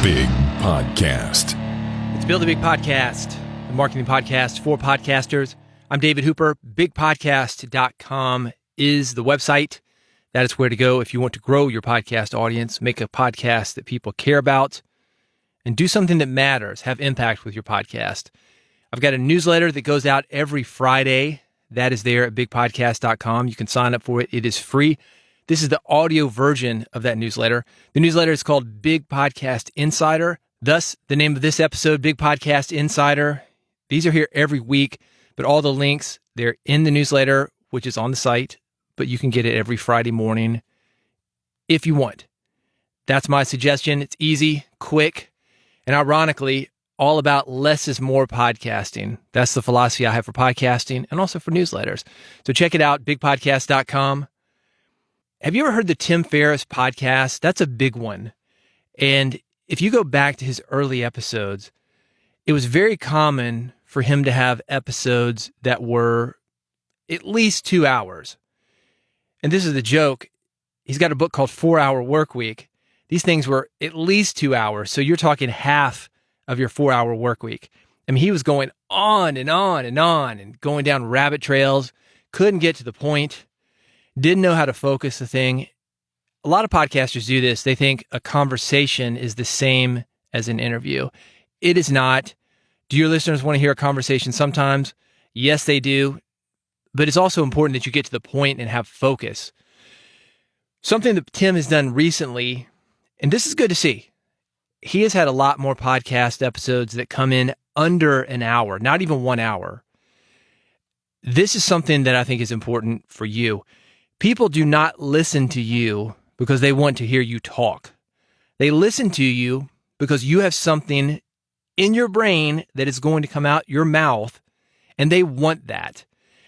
Big Podcast. It's Build a Big Podcast, the marketing podcast for podcasters. I'm David Hooper. BigPodcast.com is the website. That is where to go if you want to grow your podcast audience, make a podcast that people care about, and do something that matters, have impact with your podcast. I've got a newsletter that goes out every Friday. That is there at BigPodcast.com. You can sign up for it. It is free. This is the audio version of that newsletter. The newsletter is called Big Podcast Insider. Thus, the name of this episode, Big Podcast Insider. These are here every week, but all the links, they're in the newsletter, which is on the site, but you can get it every Friday morning if you want. That's my suggestion. It's easy, quick, and ironically, all about less is more podcasting. That's the philosophy I have for podcasting and also for newsletters. So check it out, bigpodcast.com. Have you ever heard the Tim Ferriss podcast? That's a big one. And if you go back to his early episodes, it was very common for him to have episodes that were at least 2 hours. And this is the joke. He's got a book called 4 Hour Workweek. These things were at least 2 hours. So you're talking half of your 4 hour work week. I mean, he was going on and on and on and going down rabbit trails, couldn't get to the point, didn't know how to focus the thing. A lot of podcasters do this. They think a conversation is the same as an interview. It is not. Do your listeners want to hear a conversation sometimes? Yes, they do. But it's also important that you get to the point and have focus. Something that Tim has done recently, and this is good to see. He has had a lot more podcast episodes that come in under an hour, not even 1 hour. This is something that I think is important for you. People do not listen to you because they want to hear you talk. They listen to you because you have something in your brain that is going to come out your mouth, and they want that.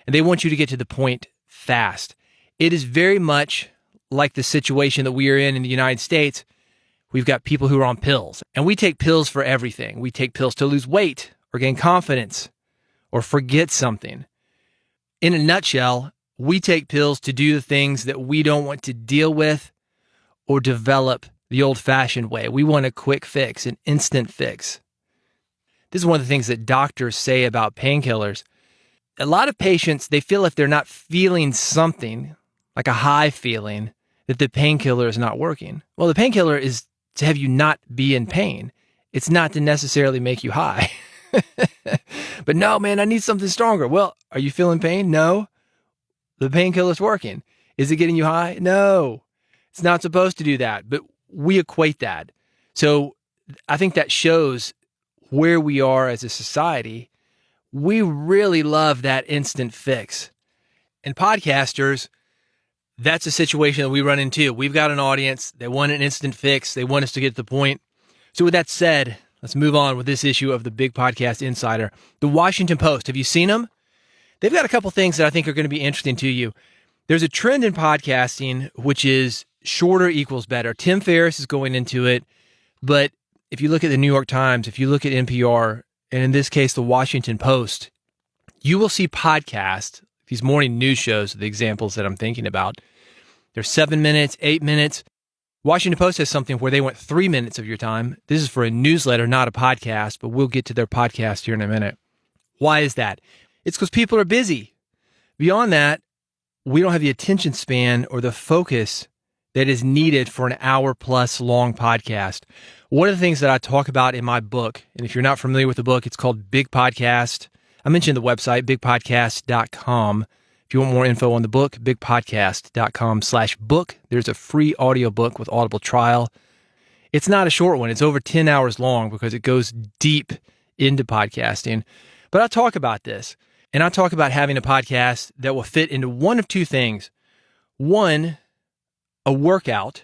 And they want you to get to the point fast. It is very much like the situation that we are in the United States. We've got people who are on pills, and we take pills for everything. We take pills to lose weight or gain confidence or forget something. In a nutshell, we take pills to do the things that we don't want to deal with or develop the old-fashioned way. We want a quick fix, an instant fix. This is one of the things that doctors say about painkillers. A lot of patients, they feel if they're not feeling something, like a high feeling, that the painkiller is not working. Well, the painkiller is to have you not be in pain. It's not to necessarily make you high. But no, man, I need something stronger. Well, are you feeling pain? No. The painkiller's working. Is it getting you high? No. It's not supposed to do that, but we equate that. So I think that shows where we are as a society. We really love that instant fix. And podcasters, that's a situation that we run into. We've got an audience. They want an instant fix. They want us to get to the point. So with that said, let's move on with this issue of the Big Podcast Insider. The Washington Post. Have you seen them? They've got a couple things that I think are going to be interesting to you. There's a trend in podcasting, which is shorter equals better. Tim Ferriss is going into it. But if you look at the New York Times, if you look at NPR, and in this case, the Washington Post, you will see podcasts, these morning news shows, the examples that I'm thinking about. They're 7 minutes, 8 minutes. Washington Post has something where they want 3 minutes of your time. This is for a newsletter, not a podcast, but we'll get to their podcast here in a minute. Why is that? It's because people are busy. Beyond that, we don't have the attention span or the focus that is needed for an hour-plus long podcast. One of the things that I talk about in my book, and if you're not familiar with the book, it's called Big Podcast. I mentioned the website, bigpodcast.com. If you want more info on the book, bigpodcast.com/book. There's a free audiobook with Audible trial. It's not a short one. It's over 10 hours long because it goes deep into podcasting. But I talk about this, and I talk about having a podcast that will fit into one of two things. One, a workout.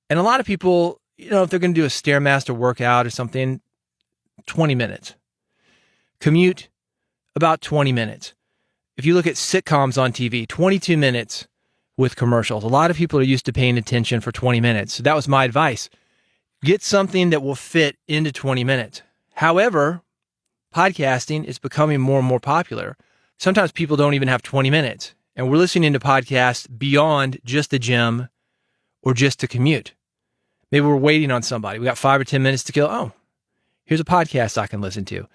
And a lot of people, if they're going to do a Stairmaster workout or something, 20 minutes. Commute, about 20 minutes. If you look at sitcoms on TV, 22 minutes with commercials. A lot of people are used to paying attention for 20 minutes. So that was my advice. Get something that will fit into 20 minutes. However, podcasting is becoming more and more popular. Sometimes people don't even have 20 minutes. And we're listening to podcasts beyond just the gym or just to commute. Maybe we're waiting on somebody. We got 5 or 10 minutes to kill. Oh, here's a podcast I can listen to.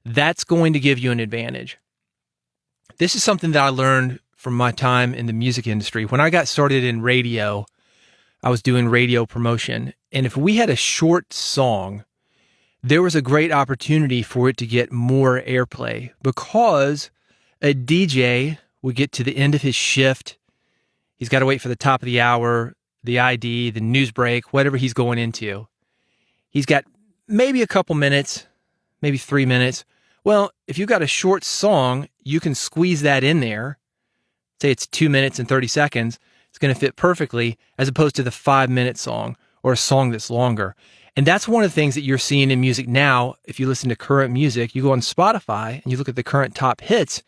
That's going to give you an advantage. This is something that I learned from my time in the music industry. When I got started in radio, I was doing radio promotion. And if we had a short song, there was a great opportunity for it to get more airplay because a DJ would get to the end of his shift. He's got to wait for the top of the hour, the ID, the news break, whatever he's going into. He's got maybe a couple minutes, maybe 3 minutes. Well, if you've got a short song, you can squeeze that in there. Say it's 2 minutes and 30 seconds. It's going to fit perfectly as opposed to the 5-minute song or a song that's longer. And that's one of the things that you're seeing in music now. If you listen to current music, you go on Spotify and you look at the current top hits,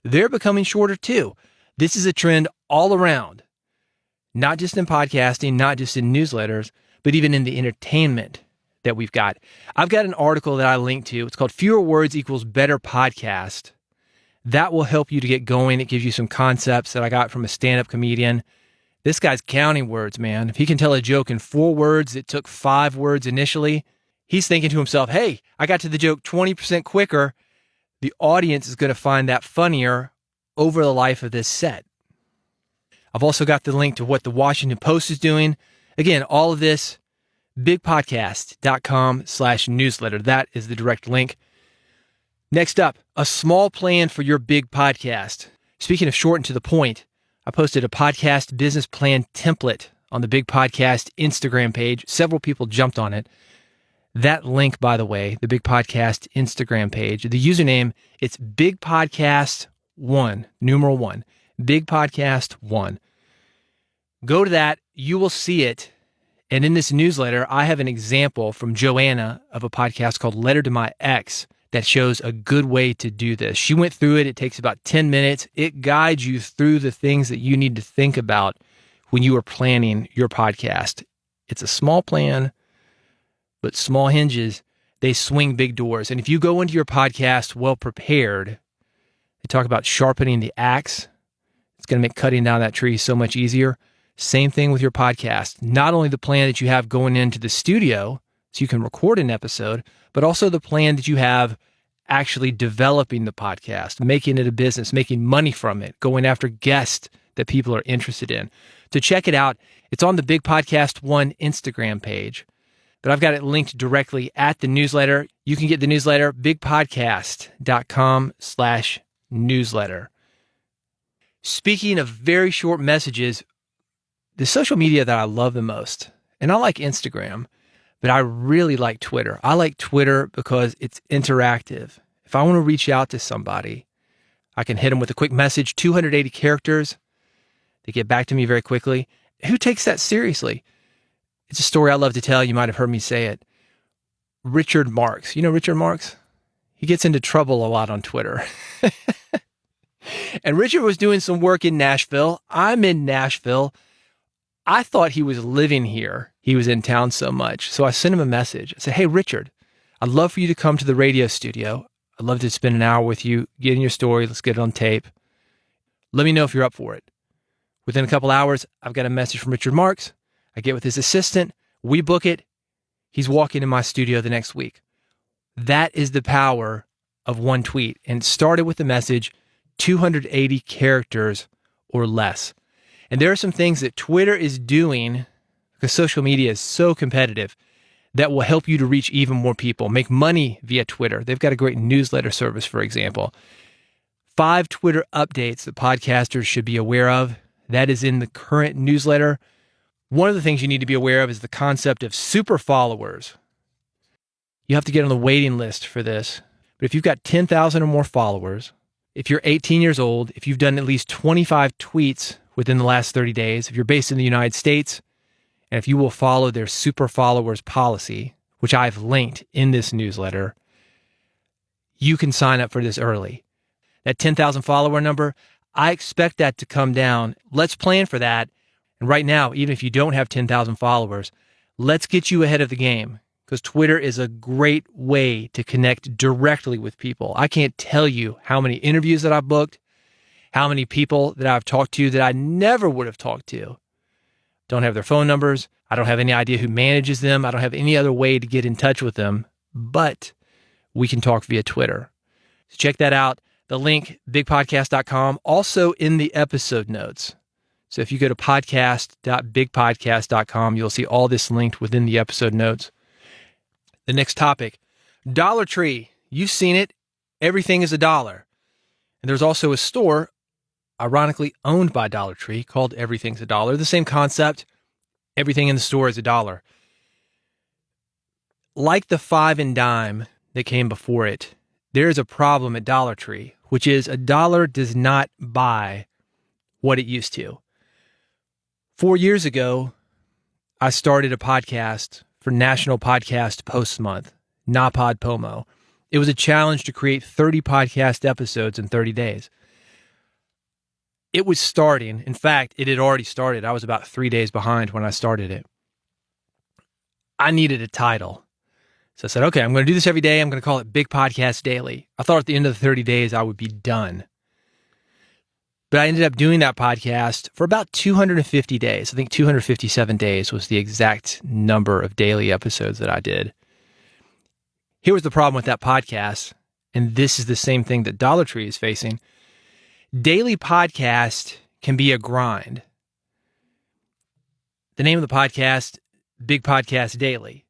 they're becoming shorter too. This is a trend all around, not just in podcasting, not just in newsletters, but even in the entertainment that we've got. I've got an article that I linked to. It's called Fewer Words Equals Better Podcast. That will help you to get going. It gives you some concepts that I got from a stand-up comedian. This guy's counting words, man. If he can tell a joke in 4 words that took 5 words initially, he's thinking to himself, hey, I got to the joke 20% quicker. The audience is going to find that funnier over the life of this set. I've also got the link to what the Washington Post is doing. Again, all of this, bigpodcast.com/newsletter. That is the direct link. Next up, a small plan for your big podcast. Speaking of short and to the point, I posted a podcast business plan template on the Big Podcast Instagram page. Several people jumped on it. That link, by the way, the Big Podcast Instagram page, the username, it's Big Podcast 1, numeral 1, Big Podcast 1. Go to that. You will see it. And in this newsletter, I have an example from Joanna of a podcast called Letter to My Ex that shows a good way to do this. She went through it. It takes about 10 minutes. It guides you through the things that you need to think about when you are planning your podcast. It's a small plan, but small hinges, they swing big doors. And if you go into your podcast well prepared, they talk about sharpening the axe. It's going to make cutting down that tree so much easier. Same thing with your podcast. Not only the plan that you have going into the studio so you can record an episode, but also the plan that you have actually developing the podcast, making it a business, making money from it, going after guests that people are interested in. To check it out, it's on the Big Podcast 1 Instagram page, but I've got it linked directly at the newsletter. You can get the newsletter, bigpodcast.com/newsletter. Speaking of very short messages, the social media that I love the most, and I like Instagram, but I really like Twitter. I like Twitter because it's interactive. If I want to reach out to somebody, I can hit them with a quick message, 280 characters. They get back to me very quickly. Who takes that seriously? It's a story I love to tell. You might have heard me say it. Richard Marx. You know Richard Marx? He gets into trouble a lot on Twitter. And Richard was doing some work in Nashville. I'm in Nashville. I thought he was living here. He was in town so much. So I sent him a message. I said, hey, Richard, I'd love for you to come to the radio studio. I'd love to spend an hour with you, get in your story. Let's get it on tape. Let me know if you're up for it. Within a couple hours, I've got a message from Richard Marx. I get with his assistant. We book it. He's walking in my studio the next week. That is the power of one tweet. And it started with the message, 280 characters or less. And there are some things that Twitter is doing, because social media is so competitive, that will help you to reach even more people, make money via Twitter. They've got a great newsletter service, for example. 5 Twitter updates that podcasters should be aware of. That is in the current newsletter. One of the things you need to be aware of is the concept of super followers. You have to get on the waiting list for this. But if you've got 10,000 or more followers, if you're 18 years old, if you've done at least 25 tweets within the last 30 days, if you're based in the United States, and if you will follow their super followers policy, which I've linked in this newsletter, you can sign up for this early. That 10,000 follower number, I expect that to come down. Let's plan for that. And right now, even if you don't have 10,000 followers, let's get you ahead of the game, because Twitter is a great way to connect directly with people. I can't tell you how many interviews that I've booked, how many people that I've talked to that I never would have talked to don't have their phone numbers. I don't have any idea who manages them. I don't have any other way to get in touch with them, but we can talk via Twitter. So check that out. The link, bigpodcast.com, also in the episode notes. So if you go to podcast.bigpodcast.com, you'll see all this linked within the episode notes. The next topic, Dollar Tree. You've seen it. Everything is $1. And there's also a store, ironically owned by Dollar Tree, called Everything's $1. The same concept. Everything in the store is $1. Like the 5 and dime that came before it, there is a problem at Dollar Tree, which is $1 does not buy what it used to. 4 years ago, I started a podcast for National Podcast Post Month, NaPodPoMo. It was a challenge to create 30 podcast episodes in 30 days. It was starting. In fact, it had already started. I was about 3 days behind when I started it. I needed a title. So I said, okay, I'm going to do this every day. I'm going to call it Big Podcast Daily. I thought at the end of the 30 days, I would be done. But I ended up doing that podcast for about 250 days. I think 257 days was the exact number of daily episodes that I did. Here was the problem with that podcast, and this is the same thing that Dollar Tree is facing. Daily podcast can be a grind. The name of the podcast, Big Podcast Daily.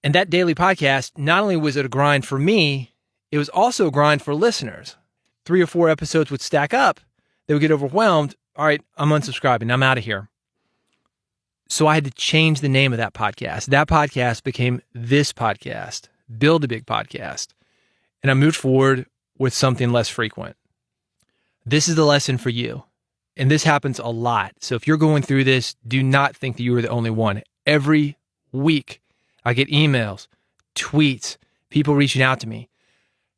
And that daily podcast, not only was it a grind for me, it was also a grind for listeners. 3 or 4 episodes would stack up. They would get overwhelmed. All right, I'm unsubscribing. I'm out of here. So I had to change the name of that podcast. That podcast became this podcast, Build a Big Podcast. And I moved forward with something less frequent. This is the lesson for you. And this happens a lot. So if you're going through this, do not think that you are the only one. Every week, I get emails, tweets, people reaching out to me.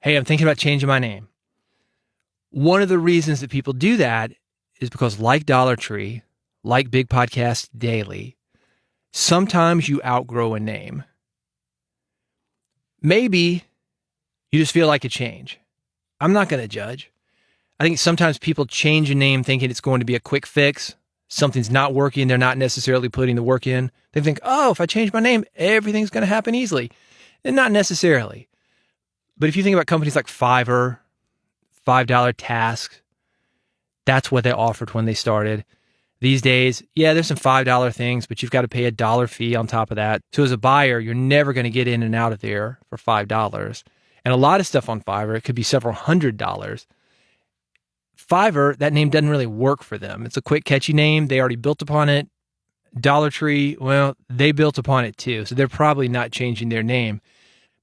Hey, I'm thinking about changing my name. One of the reasons that people do that is because, like Dollar Tree, like Big Podcast Daily, sometimes you outgrow a name. Maybe you just feel like a change. I'm not going to judge. I think sometimes people change a name thinking it's going to be a quick fix. Something's not working. They're not necessarily putting the work in. They think, oh, if I change my name, everything's going to happen easily. And not necessarily. But if you think about companies like Fiverr, $5 tasks, that's what they offered when they started. These days, yeah, there's some $5 things, but you've got to pay $1 fee on top of that. So as a buyer, you're never going to get in and out of there for $5. And a lot of stuff on Fiverr, it could be several $100s. Fiverr, that name doesn't really work for them. It's a quick, catchy name. They already built upon it. Dollar Tree, well, they built upon it too. So they're probably not changing their name.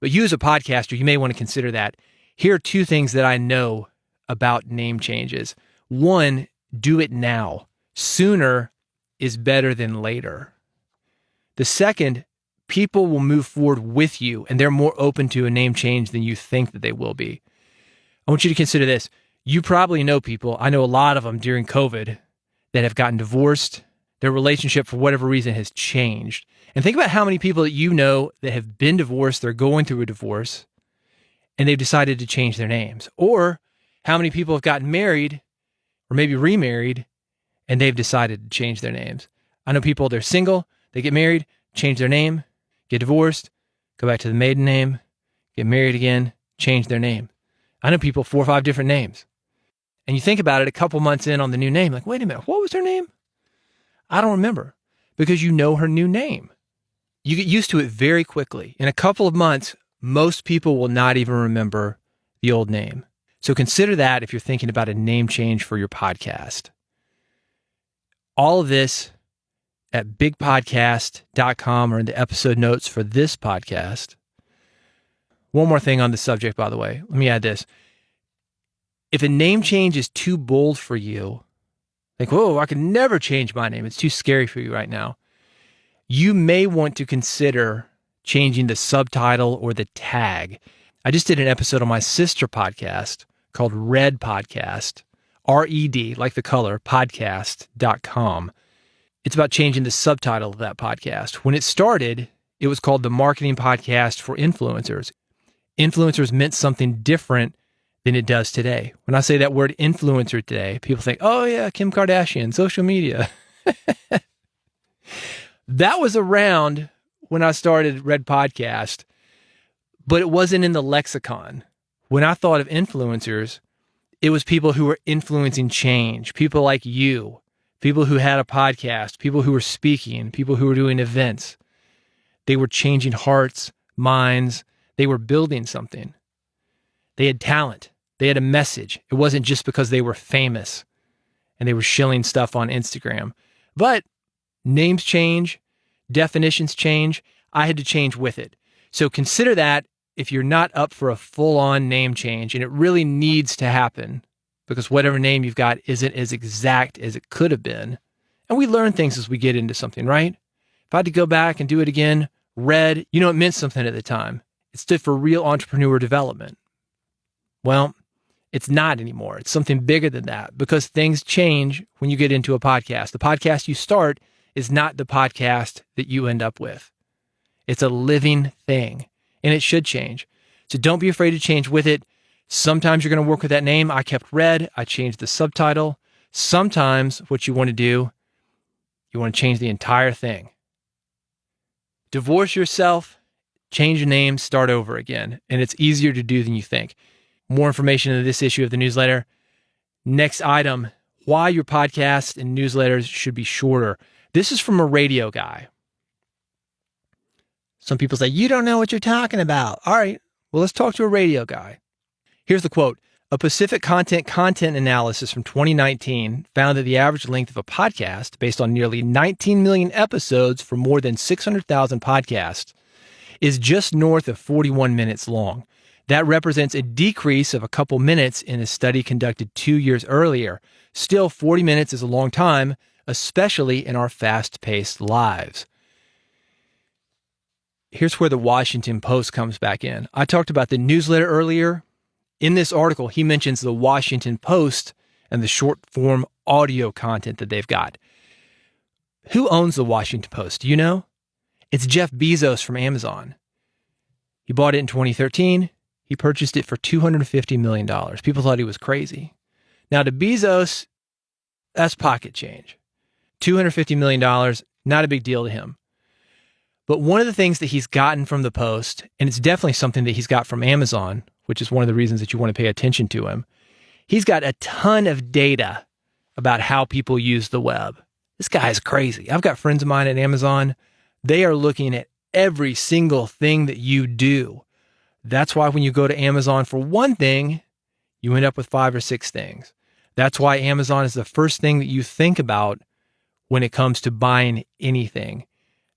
But you as a podcaster, you may want to consider that. Here are 2 things that I know about name changes. 1, do it now. Sooner is better than later. The second, people will move forward with you, and they're more open to a name change than you think that they will be. I want you to consider this. You probably know people, I know a lot of them during COVID, that have gotten divorced. Their relationship, for whatever reason, has changed. And think about how many people that you know that have been divorced, they're going through a divorce, and they've decided to change their names. Or how many people have gotten married, or maybe remarried, and they've decided to change their names. I know people, they're single, they get married, change their name, get divorced, go back to the maiden name, get married again, change their name. I know people 4 or 5 different names. And you think about it a couple months in on the new name, like, wait a minute, what was her name? I don't remember, because you know her new name. You get used to it very quickly. In a couple of months, most people will not even remember the old name. So consider that if you're thinking about a name change for your podcast. All of this at bigpodcast.com or in the episode notes for this podcast. One more thing on the subject, by the way. Let me add this. If a name change is too bold for you, like, whoa, I could never change my name. It's too scary for you right now. You may want to consider changing the subtitle or the tag. I just did an episode on my sister podcast called Red Podcast, RED, like the color, podcast.com. It's about changing the subtitle of that podcast. When it started, it was called the Marketing Podcast for Influencers. Influencers meant something different than it does today. When I say that word influencer today, people think, oh yeah, Kim Kardashian, social media. That was around when I started Red Podcast, but it wasn't in the lexicon. When I thought of influencers, it was people who were influencing change, people like you, people who had a podcast, people who were speaking, people who were doing events. They were changing hearts, minds. They were building something. They had talent. They had a message. It wasn't just because they were famous and they were shilling stuff on Instagram. But names change, definitions change. I had to change with it. So consider that if you're not up for a full-on name change, and it really needs to happen because whatever name you've got isn't as exact as it could have been. And we learn things as we get into something, right? If I had to go back and do it again, Red, it meant something at the time. It stood for Real Entrepreneur Development. Well, it's not anymore. It's something bigger than that because things change when you get into a podcast. The podcast you start is not the podcast that you end up with. It's a living thing, and it should change. So don't be afraid to change with it. Sometimes you're going to work with that name. I kept Red. I changed the subtitle. Sometimes what you want to do, you want to change the entire thing. Divorce yourself, change your name, start over again. And it's easier to do than you think. More information in this issue of the newsletter. Next item, why your podcast and newsletters should be shorter. This is from a radio guy. Some people say, you don't know what you're talking about. All right, well, let's talk to a radio guy. Here's the quote. A Pacific content analysis from 2019 found that the average length of a podcast, based on nearly 19 million episodes for more than 600,000 podcasts, is just north of 41 minutes long. That represents a decrease of a couple minutes in a study conducted 2 years earlier. Still, 40 minutes is a long time, especially in our fast-paced lives. Here's where the Washington Post comes back in. I talked about the newsletter earlier. In this article, he mentions the Washington Post and the short-form audio content that they've got. Who owns the Washington Post? Do you know? It's Jeff Bezos from Amazon. He bought it in 2013. He purchased it for $250 million. People thought he was crazy. Now, to Bezos, that's pocket change. $250 million, not a big deal to him. But one of the things that he's gotten from the Post, and it's definitely something that he's got from Amazon, which is one of the reasons that you want to pay attention to him, he's got a ton of data about how people use the web. This guy is crazy. I've got friends of mine at Amazon. They are looking at every single thing that you do. That's why when you go to Amazon for one thing, you end up with 5 or 6 things. That's why Amazon is the first thing that you think about when it comes to buying anything.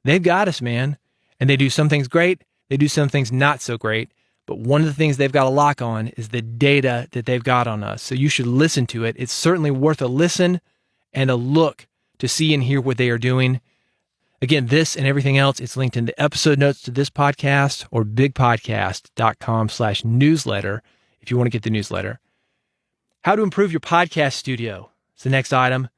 They've got us, man. And they do some things great. They do some things not so great. But one of the things they've got a lock on is the data that they've got on us. So you should listen to it. It's certainly worth a listen and a look to see and hear what they are doing. Again, this and everything else, it's linked in the episode notes to this podcast or bigpodcast.com/newsletter if you want to get the newsletter. How to improve your podcast studio is the next item.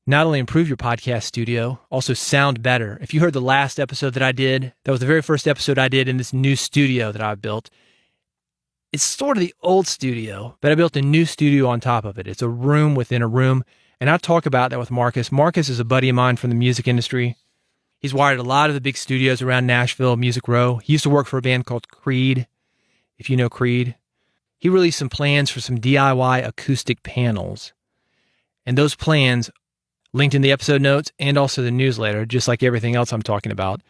Not only improve your podcast studio, also sound better. If you heard the last episode that I did, that was the very first episode I did in this new studio that I built. It's sort of the old studio, but I built a new studio on top of it. It's a room within a room, and I talk about that with Marcus. Marcus is a buddy of mine from the music industry. He's wired a lot of the big studios around Nashville, Music Row. He used to work for a band called Creed, if you know Creed. He released some plans for some DIY acoustic panels, and those plans linked in the episode notes and also the newsletter, just like everything else I'm talking about.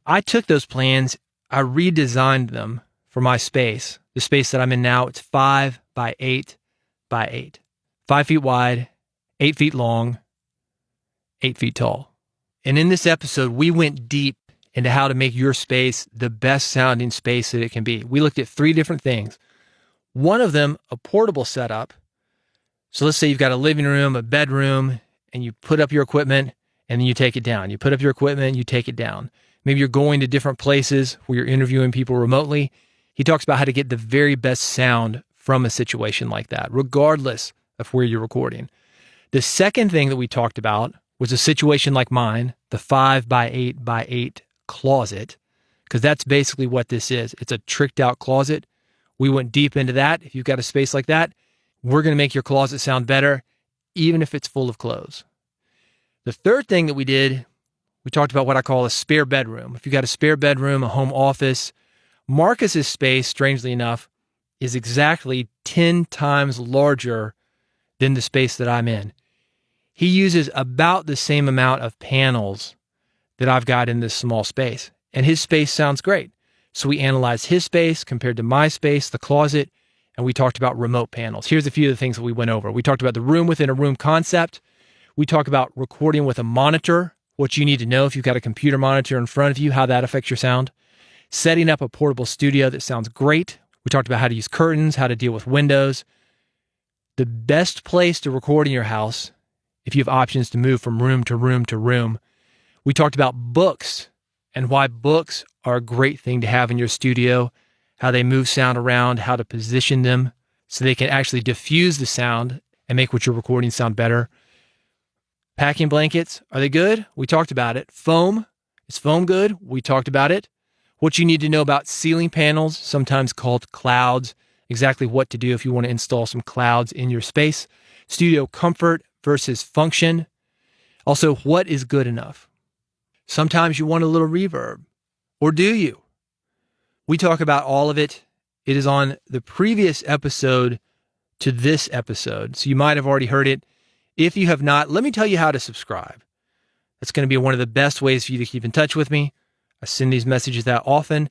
I took those plans, I redesigned them for my space. The space that I'm in now, it's 5 by 8 by 8. 5 feet wide, 8 feet long, 8 feet tall. And in this episode, we went deep into how to make your space the best sounding space that it can be. We looked at 3 different things. One of them, a portable setup. So let's say you've got a living room, a bedroom, and you put up your equipment and then you take it down. You put up your equipment, you take it down. Maybe you're going to different places where you're interviewing people remotely. He talks about how to get the very best sound from a situation like that, regardless of where you're recording. The second thing that we talked about was a situation like mine, the 5 by 8 by 8 closet, because that's basically what this is. It's a tricked out closet. We went deep into that. If you've got a space like that, we're going to make your closet sound better, even if it's full of clothes. The third thing that we did, We talked about what I call a spare bedroom. If you got a spare bedroom, a home office, Marcus's space, strangely enough, is exactly 10 times larger than the space that I'm in. He uses about the same amount of panels that I've got in this small space, and his space sounds great. So we analyzed his space compared to my space, the closet, and we talked about remote panels. Here's a few of the things that we went over. We talked about the room within a room concept. We talked about recording with a monitor, what you need to know if you've got a computer monitor in front of you, how that affects your sound. Setting up a portable studio that sounds great. We talked about how to use curtains, how to deal with windows. The best place to record in your house, if you have options to move from room to room to room. We talked about books and why books are a great thing to have in your studio, how they move sound around, how to position them so they can actually diffuse the sound and make what you're recording sound better. Packing blankets, are they good? We talked about it. Foam, is foam good? We talked about it. What you need to know about ceiling panels, sometimes called clouds, exactly what to do if you want to install some clouds in your space. Studio comfort versus function. Also, what is good enough? Sometimes you want a little reverb, or do you? We talk about all of it. It is on the previous episode to this episode, so you might have already heard it. If you have not, let me tell you how to subscribe. That's going to be one of the best ways for you to keep in touch with me. I send these messages out often.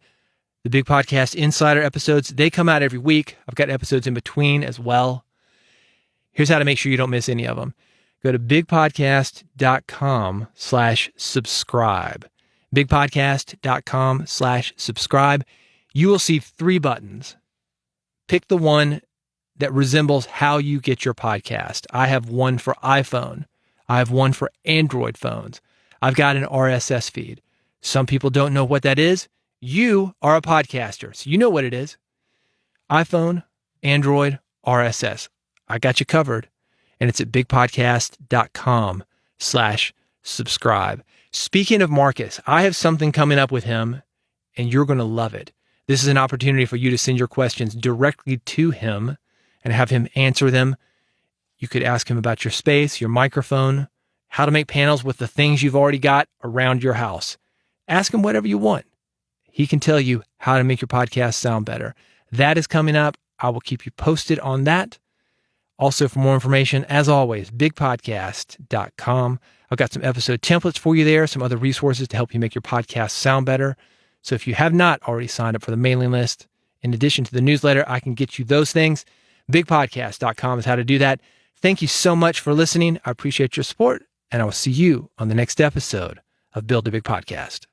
The Big Podcast Insider episodes, they come out every week. I've got episodes in between as well. Here's how to make sure you don't miss any of them. Go to bigpodcast.com/subscribe. bigpodcast.com/subscribe. You will see 3 buttons. Pick the one that resembles how you get your podcast. I have one for iPhone. I have one for Android phones. I've got an RSS feed. Some people don't know what that is. You are a podcaster, so you know what it is. iPhone, Android, RSS. I got you covered. And it's at bigpodcast.com/subscribe. Speaking of Marcus, I have something coming up with him, and you're going to love it. This is an opportunity for you to send your questions directly to him and have him answer them. You could ask him about your space, your microphone, how to make panels with the things you've already got around your house. Ask him whatever you want. He can tell you how to make your podcast sound better. That is coming up. I will keep you posted on that. Also, for more information, as always, bigpodcast.com. I've got some episode templates for you there, some other resources to help you make your podcast sound better. So if you have not already signed up for the mailing list, in addition to the newsletter, I can get you those things. Bigpodcast.com is how to do that. Thank you so much for listening. I appreciate your support, and I will see you on the next episode of Build a Big Podcast.